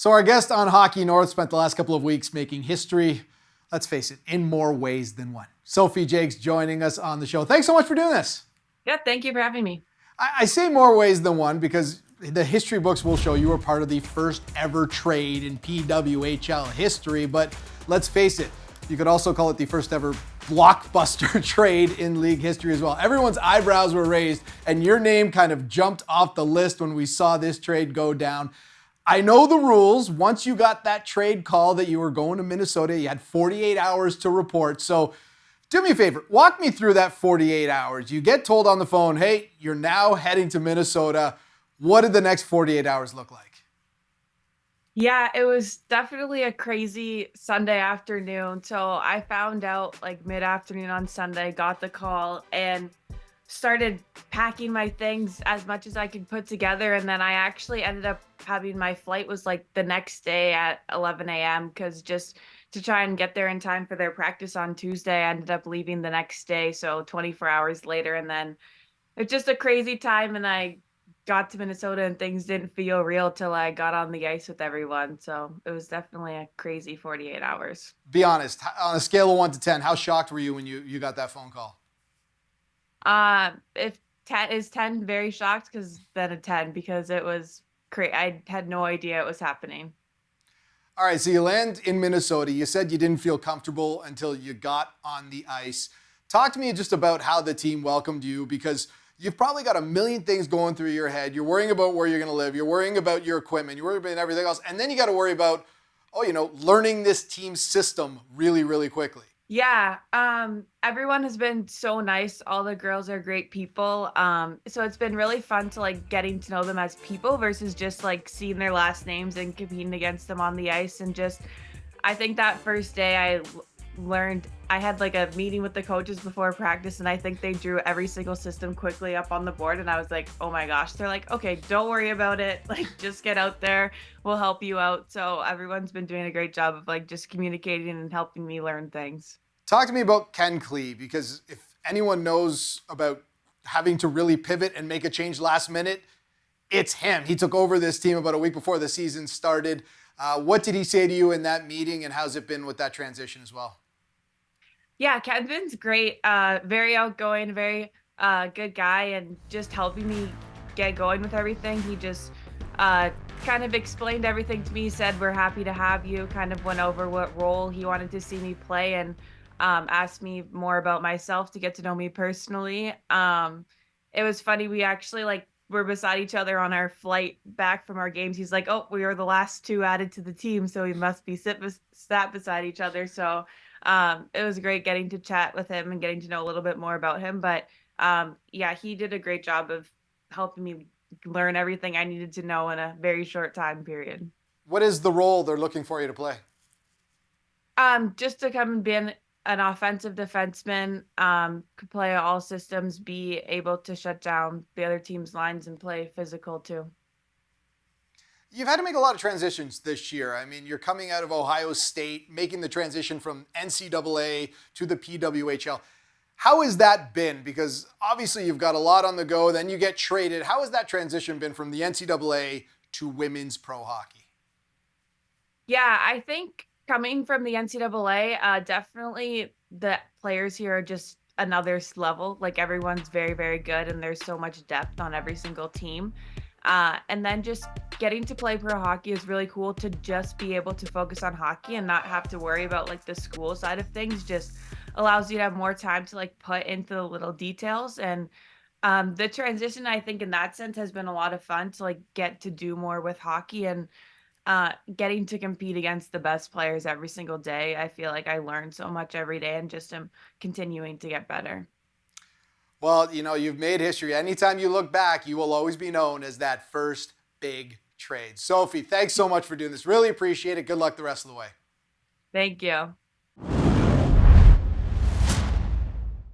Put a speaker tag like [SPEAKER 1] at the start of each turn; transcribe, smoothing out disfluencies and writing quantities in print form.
[SPEAKER 1] So our guest on Hockey North spent the last couple of weeks making history, let's face it, in more ways than one. Sophie Jaques joining us on the show. Thanks so much for doing this.
[SPEAKER 2] Yeah, thank you for having me.
[SPEAKER 1] I say more ways than one because the history books will show you were part of the first ever trade in PWHL history, but let's face it, you could also call it the first ever blockbuster trade in league history as well. Everyone's eyebrows were raised and your name kind of jumped off the list when we saw this trade go down. I know the rules. Once you got that trade call that you were going to Minnesota, you had 48 hours to report. So do me a favor, walk me through that 48 hours. You get told on the phone, hey, you're now heading to Minnesota. What did the next 48 hours look like?
[SPEAKER 2] Yeah, it was definitely a crazy Sunday afternoon. So I found out like mid-afternoon on Sunday, got the call and started packing my things as much as I could put together. And then I actually ended up having my flight was like the next day at 11 a.m. because just to try and get there in time for their practice on Tuesday, I ended up leaving the next day. So 24 hours later. And then it's just a crazy time. And I got to Minnesota and things didn't feel real till I got on the ice with everyone. So it was definitely a crazy 48 hours.
[SPEAKER 1] Be honest, on a scale of 1 to 10, how shocked were you when you got that phone call?
[SPEAKER 2] If 10 is 10, very shocked, because then a 10 because it was crazy. I had no idea it was happening.
[SPEAKER 1] All right, so you land in Minnesota. You said you didn't feel comfortable until you got on the ice. Talk to me just about how the team welcomed you, because you've probably got a million things going through your head. You're worrying about where you're going to live. You're worrying about your equipment. You're worrying about everything else. And then you got to worry about, learning this team system really, really quickly.
[SPEAKER 2] Yeah, everyone has been so nice. All the girls are great people. So it's been really fun to like getting to know them as people versus just like seeing their last names and competing against them on the ice. And just, I think that first day I learned, I had like a meeting with the coaches before practice and I think they drew every single system quickly up on the board and I was like, oh my gosh. They're like, okay, don't worry about it. Like just get out there. We'll help you out. So everyone's been doing a great job of like just communicating and helping me learn things.
[SPEAKER 1] Talk to me about Ken Klee, because if anyone knows about having to really pivot and make a change last minute, it's him. He took over this team about a week before the season started. What did he say to you in that meeting and how's it been with that transition as well?
[SPEAKER 2] Yeah, Kevin's great. Very outgoing, very good guy, and just helping me get going with everything. He just kind of explained everything to me, said, we're happy to have you, kind of went over what role he wanted to see me play, and asked me more about myself to get to know me personally. It was funny. We actually were beside each other on our flight back from our games. He's like, oh, we were the last two added to the team, so we must be sat beside each other. So it was great getting to chat with him and getting to know a little bit more about him. But yeah, he did a great job of helping me learn everything I needed to know in a very short time period.
[SPEAKER 1] What is the role they're looking for you to play?
[SPEAKER 2] Just to come and be an offensive defenseman, could play all systems, be able to shut down the other team's lines and play physical too.
[SPEAKER 1] You've had to make a lot of transitions this year. I mean, you're coming out of Ohio State, making the transition from NCAA to the PWHL. How has that been? Because obviously you've got a lot on the go, then you get traded. How has that transition been from the NCAA to women's pro hockey?
[SPEAKER 2] Yeah, I think coming from the NCAA, definitely the players here are just another level. Like everyone's very, very good and there's so much depth on every single team. And then just getting to play pro hockey is really cool, to just be able to focus on hockey and not have to worry about like the school side of things. Just allows you to have more time to like put into the little details. And the transition, I think in that sense, has been a lot of fun to like get to do more with hockey and getting to compete against the best players every single day. I feel like I learn so much every day and just am continuing to get better.
[SPEAKER 1] Well, you've made history. Anytime you look back, you will always be known as that first big trade. Sophie, thanks so much for doing this. Really appreciate it. Good luck the rest of the way.
[SPEAKER 2] Thank you.